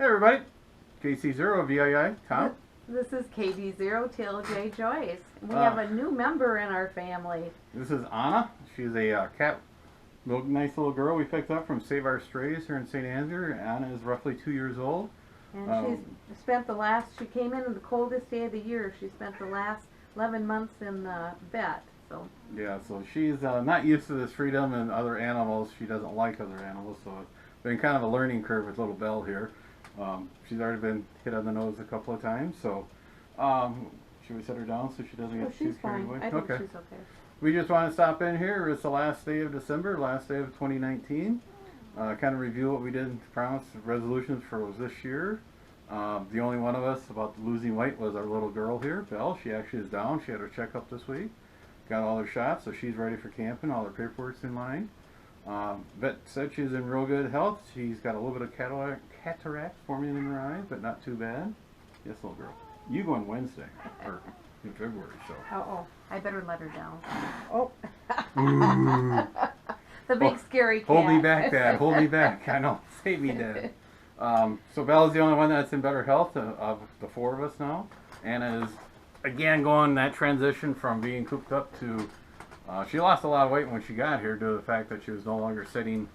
Hey everybody, KC0 VII, Tom. This is KD0 TLJ Joyce. We Uh, have a new member in our family. This is Anna. She's a nice little girl we picked up from Save Our Strays here in St. Andrew. Anna is roughly 2 years old. And she came in the coldest day of the year. She spent the last 11 months in the vet. So Yeah, so she's not used to this freedom and other animals. She doesn't like other animals, so it's been kind of a learning curve with little Belle here. She's already been hit on the nose a couple of times, so should we set her down so she doesn't get too carried away? I think she's okay. We just want to stop in here. It's the last day of December, last day of 2019. Kind of review what we did promise resolutions for this year. The only one of us about losing weight was our little girl here, Belle. She actually is down. She had her checkup this week. Got all her shots, so she's ready for camping. All her paperwork's in line. Vet said she's in real good health. She's got a little bit of cataract forming in her eye, but not too bad. Yes, little girl. You go on Wednesday, or in February, so. Oh, I better let her down. Oh. The big scary cat. Hold me back, Dad. Hold me back. I know. Save me, Dad. So Bella's the only one that's in better health of the four of us now. Anna is, again, going that transition from being cooped up to... she lost a lot of weight when she got here due to the fact that she was no longer sitting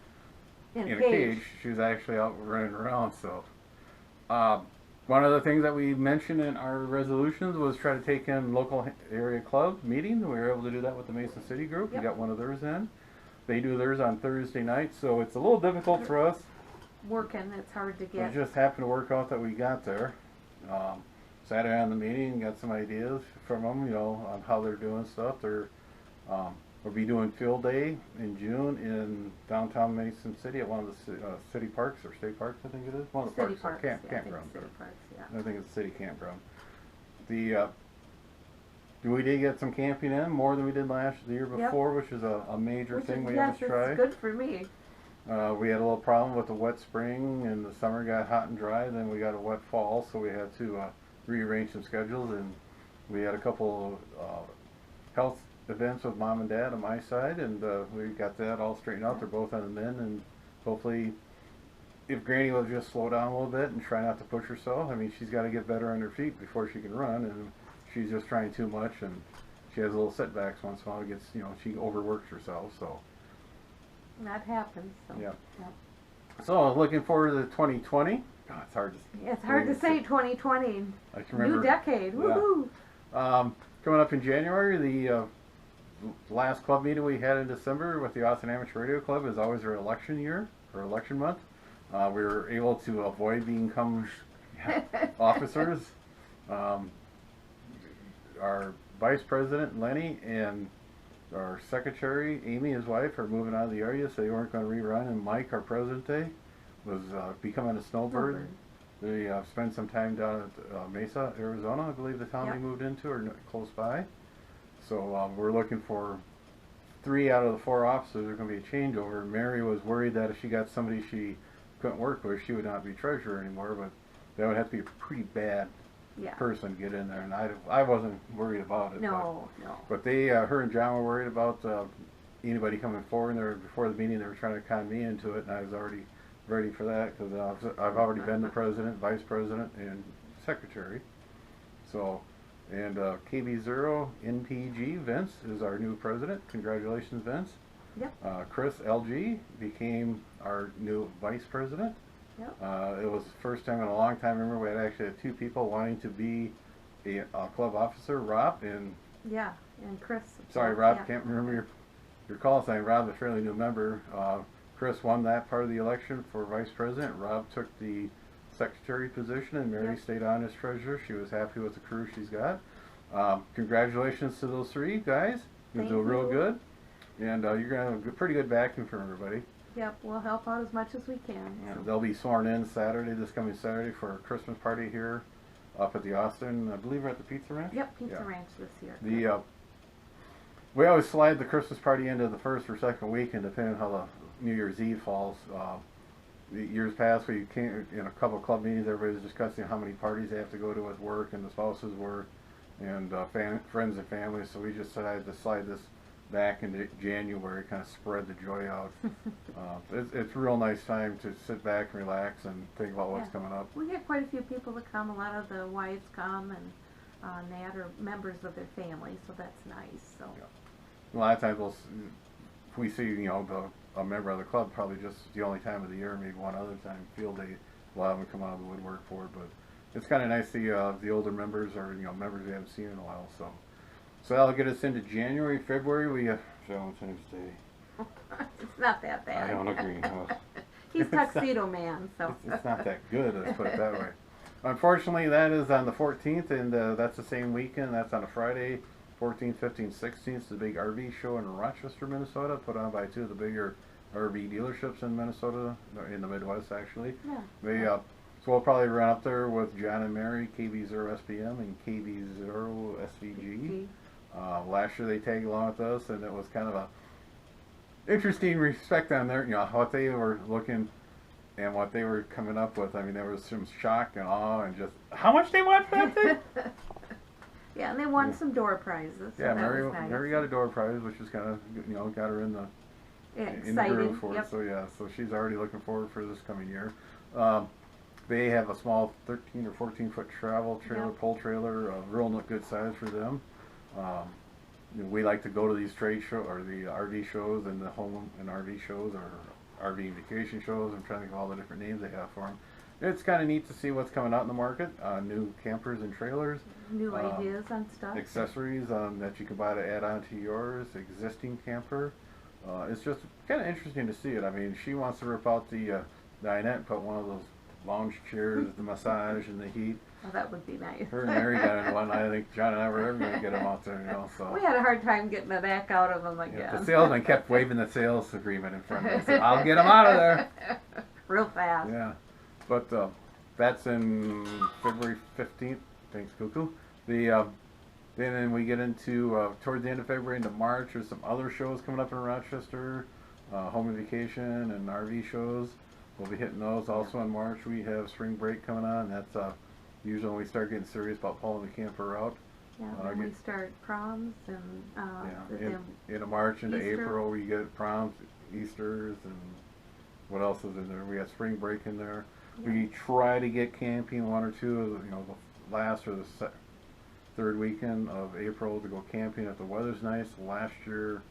in a cage. She was actually out running around. So one of the things that we mentioned in our resolutions was try to take in local area club meetings. We were able to do that with the Mason City group. Yep. We got one of theirs in. They do theirs on Thursday night, so it's a little difficult for us. It's hard to get. It just happened to work out that we got there. Saturday on the meeting, got some ideas from them, on how they're doing stuff. We'll be doing field day in June in downtown Mason City at one of the city parks or state parks, I think it is. One of the City parks, parks, campground. City parks, yeah. I think it's city campground. We did get some camping in, more than we did the year before, which is a major thing we had to try. Yes, it's good for me. We had a little problem with the wet spring, and the summer got hot and dry. Then we got a wet fall, so we had to rearrange some schedules, and we had a couple health events with Mom and Dad on my side, and we got that all straightened out. They're both on the mend, and hopefully, if Granny will just slow down a little bit and try not to push herself. I mean, she's got to get better on her feet before she can run, and she's just trying too much, and she has little setbacks once in a while. It gets, she overworks herself, so. That happens. So. Yeah. So looking forward to 2020. God, it's hard to. It's hard to say 2020. I can remember. New decade. Woohoo! Coming up in January, the last club meeting we had in December with the Austin Amateur Radio Club is always our election year or election month. We were able to avoid becoming officers. Our vice president Lenny and our secretary Amy, his wife, are moving out of the area, so they weren't going to rerun. And Mike, our president, was becoming a snowbird. They spent some time down at Mesa, Arizona, I believe the town they moved into, or close by. So we're looking for 3 out of the 4 officers. There's going to be a changeover. Mary was worried that if she got somebody she couldn't work with, she would not be treasurer anymore, but that would have to be a pretty bad person to get in there, and I wasn't worried about it. No. But they, her and John were worried about anybody coming forward. And before the meeting, they were trying to con me into it, and I was already ready for that because I've already been the president, vice president, and secretary. So, and KB0 NPG Vince is our new president. Congratulations, Vince. Yep. Chris LG became our new vice president. Yep. It was the first time in a long time. Remember, we had actually 2 people wanting to be a club officer, Rob and Chris. Sorry, Rob, can't remember your call sign. Rob's a fairly new member. Chris won that part of the election for vice president. Rob took the secretary position, and Mary stayed on as treasurer. She was happy with the crew she's got. Congratulations to those 3 guys. You'll do real good, and you're going to have a pretty good backing from everybody. Yep, we'll help out as much as we can. So. They'll be sworn in this coming Saturday for a Christmas party here up at the Austin, I believe we're at the Pizza Ranch? Yep, Pizza Ranch this year. We always slide the Christmas party into the first or second weekend, depending on how the New Year's Eve falls. The years past, we came in a couple of club meetings, everybody was discussing how many parties they have to go to with work and the spouses work and friends and family, so we just decided to slide this back in January, kind of spread the joy out. It's a real nice time to sit back and relax and think about what's Yeah. coming up. We get quite a few people that come. A lot of the wives come, and Nat are members of their family, so that's nice. So Yeah. A lot of times if we see, you know, a member of the club, probably just the only time of the year, maybe one other time, field day, we'll have them come out of the woodwork for it. But it's kind of nice to see the older members, or, you know, members we haven't seen in a while. So that'll get us into January, February. We have Valentine's Day. it's not that bad. I don't agree. He's tuxedo man, so It's not that good, let's put it that way. Unfortunately, that is on the 14th, and that's the same weekend. That's on a Friday, 14th, 15th, 16th. It's the big RV show in Rochester, Minnesota, put on by two of the bigger RV dealerships in Minnesota, in the Midwest, actually. yeah. So we'll probably run up there with John and Mary, KB0SPM and KB0SVG. Last year they tagged along with us, and it was kind of a interesting respect on their, you know, what they were looking and what they were coming up with. I mean, there was some shock and awe and just how much they want for that thing. Yeah, and they won some door prizes. So Yeah, that was nice. Mary got a door prize, which is kind of, you know, got her in the Excited. groove for it. So yeah, so she's already looking forward for this coming year. They have a small 13 or 14 foot travel trailer, Yep. pole trailer, real good size for them. We like to go to these trade show or the RV shows and the home and RV shows or RV vacation shows. I'm trying to think of all the different names they have for them. It's kind of neat to see what's coming out in the market. New campers and trailers, New ideas on stuff. accessories that you can buy to add on to yours existing camper. It's just kind of interesting to see it. I mean, she wants to rip out the dinette and put one of those lounge chairs, the massage and the heat. Oh, that would be nice. Her and Mary got into one. I think John and I were ever going to get them out there, you know. So We had a hard time getting the back out of them again. yeah, the salesman kept waving the sales agreement in front of us. So I'll get them out of there. Real fast. Yeah, but that's in February 15th. Thanks, Cuckoo. Then we get into towards the end of February into March. There's some other shows coming up in Rochester, home and vacation and RV shows. We'll be hitting those also in March. We have spring break coming on. That's usually when we start getting serious about pulling the camper out. Yeah, when we start proms and Into March into Easter. April we get proms, Easters, and what else is in there? We have spring break in there. Yeah. We try to get camping one or two of the, you know, the last or the third weekend of April to go camping if the weather's nice. Last year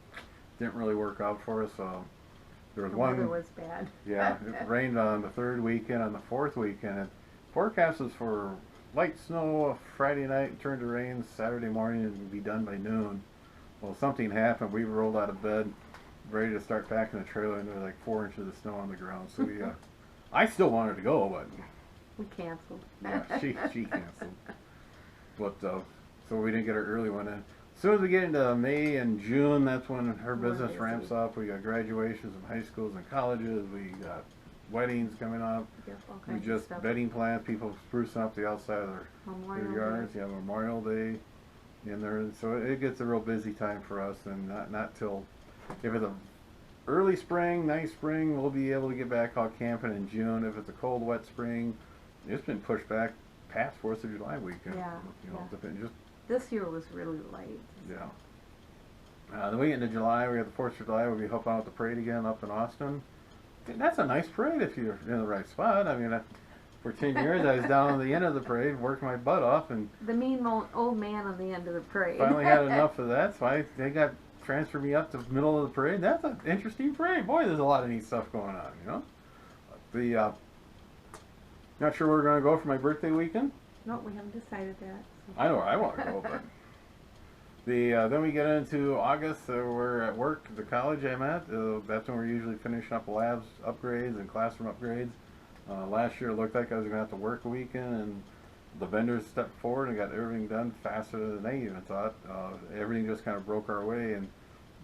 didn't really work out for us. There was the one. weather was bad. Yeah, it rained on the third weekend. On the fourth weekend, it forecast was for light snow Friday night, turned to rain Saturday morning, and be done by noon. Well, something happened. We rolled out of bed, ready to start packing the trailer, and there was like 4 inches of snow on the ground. So we, I still wanted to go, but We canceled. yeah, she canceled. But so we didn't get our early one in. As soon as we get into May and June, that's when her We're business busy. ramps up. We got graduations of high schools and colleges. We got weddings coming up. Yep, all We kinds of just stuff. bedding plants, people sprucing up the outside of their Memorial yards. Day. Yeah, Memorial Day in there. And so it gets a real busy time for us, and not till if it's a early spring, nice spring, we'll be able to get back out camping in June. If it's a cold, wet spring, it's been pushed back past 4th of July weekend. Yeah, You know, just This year was really late. yeah. Then we get into July. We have the 4th of July. We'll be helping out the parade again up in Austin. That's a nice parade if you're in the right spot. I mean, for 10 years I was down on the end of the parade working my butt off, and The mean old man on the end of the parade. finally had enough of that. So they got transferred me up to the middle of the parade. That's an interesting parade. Boy, there's a lot of neat stuff going on. You know. Not sure where we're going to go for my birthday weekend. No, we haven't decided that. So. I know where I want to go, but then we get into August. We're at work, the college I'm at. That's when we're usually finishing up labs upgrades and classroom upgrades. Last year it looked like I was going to have to work a weekend, and the vendors stepped forward and got everything done faster than they even thought. Everything just kind of broke our way and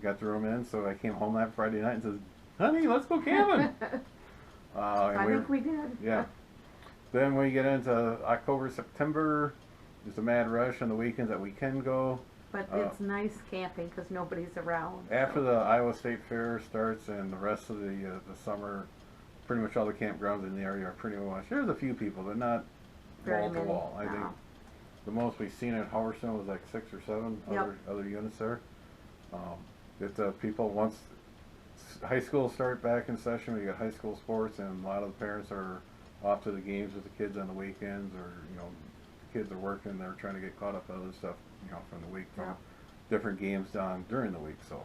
got the room in. So I came home that Friday night and said, "Honey, let's go camping." I think we did. Yeah. Then we get into October, September. There's a mad rush on the weekends that we can go. But it's nice camping because nobody's around. After so. the Iowa State Fair starts and the rest of the summer, pretty much all the campgrounds in the area are pretty much. There's a few people, but not Very wall to many, wall. I no. think the most we've seen at Howerton was like 6 or 7 Yep. other units there. that people once high school start back in session, we got high school sports, and a lot of the parents are off to the games with the kids on the weekends, or kids are working, they're trying to get caught up on other stuff, from the week, from Yeah. different games done during the week. So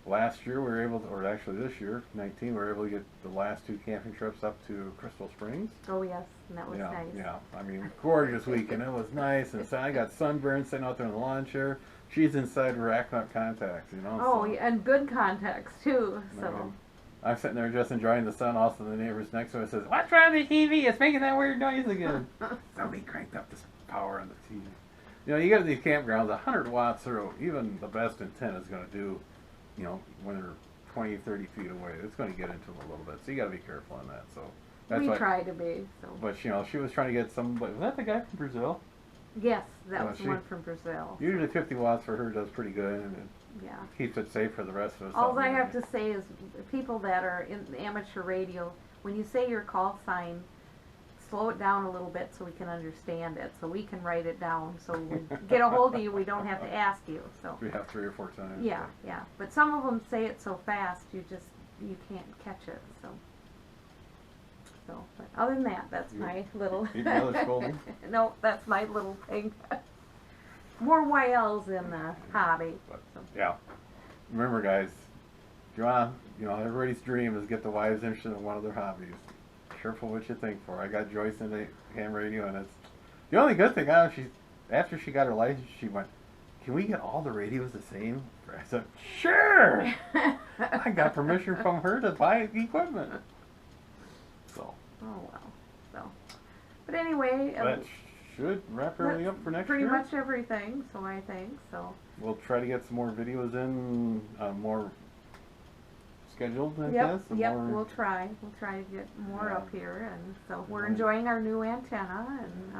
last year we were able to, or actually this year, 19, we were able to get the last 2 camping trips up to Crystal Springs. Oh yes, and that was Yeah, nice. yeah. I mean, gorgeous weekend. It was nice, and so I got sunburned sitting out there in the lawn chair. She's inside racking up contacts, Oh, so, yeah, and good contacts too. I So mean, I'm sitting there just enjoying the sun. Also, the neighbors next to us says, "What's wrong with the TV? It's making that weird noise again." Somebody cranked up this power on the TV. You got these campgrounds, 100 watts or even the best intent is going to do, when they're 20, 30 feet away. It's going to get into them a little bit. So you got to be careful on that. So that's we why. try to be. So But she was trying to get somebody. Was that the guy from Brazil? yes, that Well, was the she- one from Brazil. Usually 50 watts for her does pretty good, and it Yeah. keeps it safe for the rest of us. All I have to say is, people that are in amateur radio, when you say your call sign, slow it down a little bit so we can understand it, so we can write it down. So when we get a hold of you, we don't have to ask you. So We have 3 or 4 times. yeah, yeah. But some of them say it so fast, you can't catch it. So, but other than that, that's my little. Need another scolding? No, that's my little thing. More YLs in the hobby. But, So. yeah. Remember, guys, if you want to, everybody's dream is get the wives interested in one of their hobbies. Careful what you think for. I got Joyce in the ham radio, and it's the only good thing. After she got her license, she went, "Can we get all the radios the same?" I said, "Sure." I got permission from her to buy equipment. So Oh well. So, but anyway, that should wrap everything up for next pretty year. much everything. So I think so. We'll try to get some more videos in, more scheduled, I Yep, guess. and yep. more- We'll try. We'll try to get more Yeah. up here, and so we're Mhm. enjoying our new antenna, and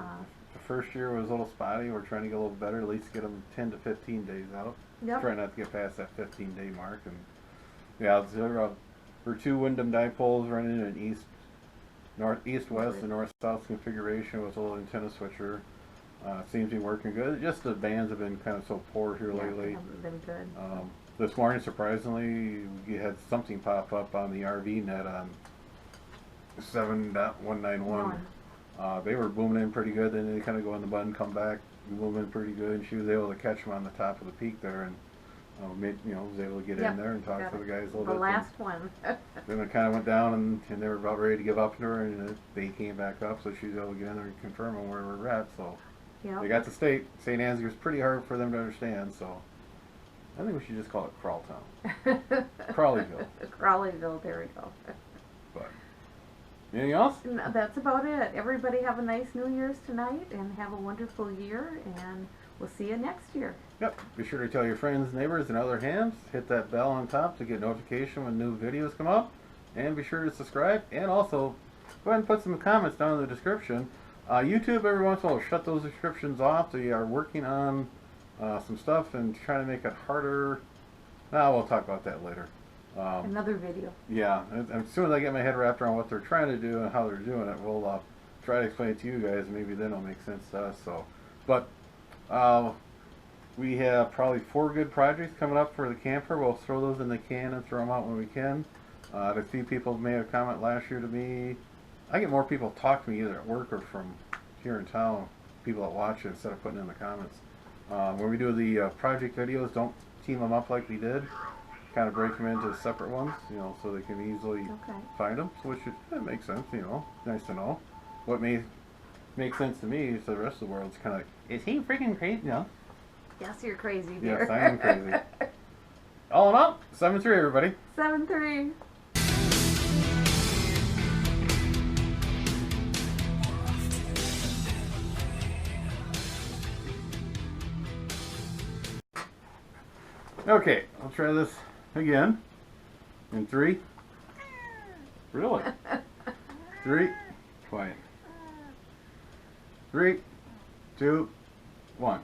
The first year was a little spotty. We're trying to get a little better, at least get them 10 to 15 days out. yep. Try not to get past that 15-day mark. And yeah, there were 2 Wyndham dipoles running in an east-west and north-south configuration with a little antenna switcher. Seems to be working good. Just the bands have been kind of so poor here Yeah, lately. haven't been good. This morning, surprisingly, we had something pop up on the RV net on 7.191. They were booming in pretty good, then they kind of go in the bud and come back, booming pretty good, and she was able to catch them on the top of the peak there, and was able to get Yep, in there and talk got to the it. guys a little The bit. last one. Then it kind of went down, and they were about ready to give up to her, and they came back up, so she was able to get in there and confirm on where we're at. So they Yep. got to state. St. Ansgar was pretty hard for them to understand, so I think we should just call it Crawl Town. Crawleyville. Crawleyville. There we go. But anything else? No, that's about it. Everybody have a nice New Year's tonight, and have a wonderful year, and we'll see you next year. Yep. Be sure to tell your friends, neighbors, and other hams. Hit that bell on top to get notification when new videos come up. And be sure to subscribe. And also, go ahead and put some comments down in the description. YouTube, every once in a while, shut those descriptions off. They are working on some stuff and trying to make it harder. We'll talk about that later. Another video. Yeah. As soon as I get my head wrapped around what they're trying to do and how they're doing it, we'll try to explain it to you guys. Maybe then it'll make sense to us. So, but we have probably 4 good projects coming up for the camper. We'll throw those in the can and throw them out when we can. A few people made a comment last year to me. I get more people talk to me either at work or from here in town, people that watch it instead of putting in the comments. When we do the project videos, don't team them up like we did. Kind of break them into separate ones, so they can easily Okay. find them, which that makes sense, nice to know. What may make sense to me to the rest of the world is kind of like, is he freaking crazy? Yes, you're crazy, dear. Yes, I am crazy. All in all, 7-3, everybody. 7-3. Okay, I'll try this again. In 3. Really? 3. Quiet. 3, 2, 1.